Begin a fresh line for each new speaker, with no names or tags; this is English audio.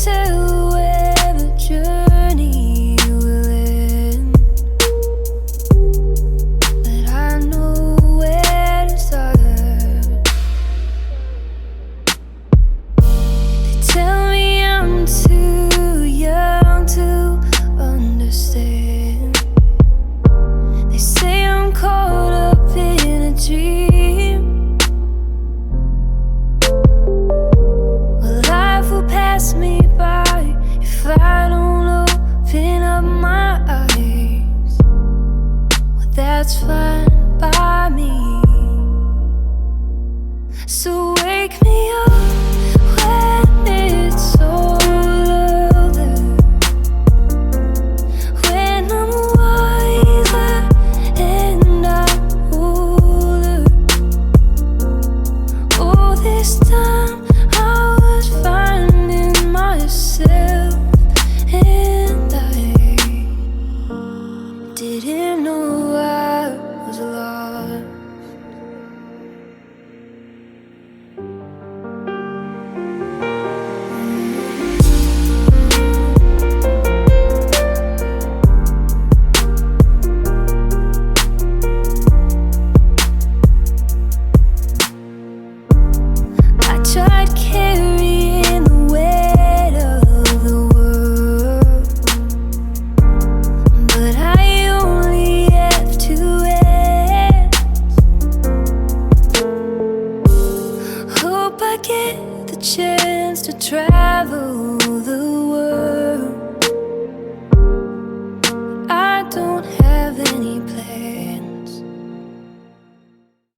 tell where the journey will end, but I know where to start. They tell me I'm too young to understand. They say I'm caught up in a dream. Well, life will pass me by if I don't open up my eyes. Well, that's fine by me. So wake me up when it's all over, when I'm wiser and I'm older. Oh, this time I was finding myself, and I didn't know I was lost. I tried carrying the weight of the world, but I only have 2 hands. Hope I get the chance to travel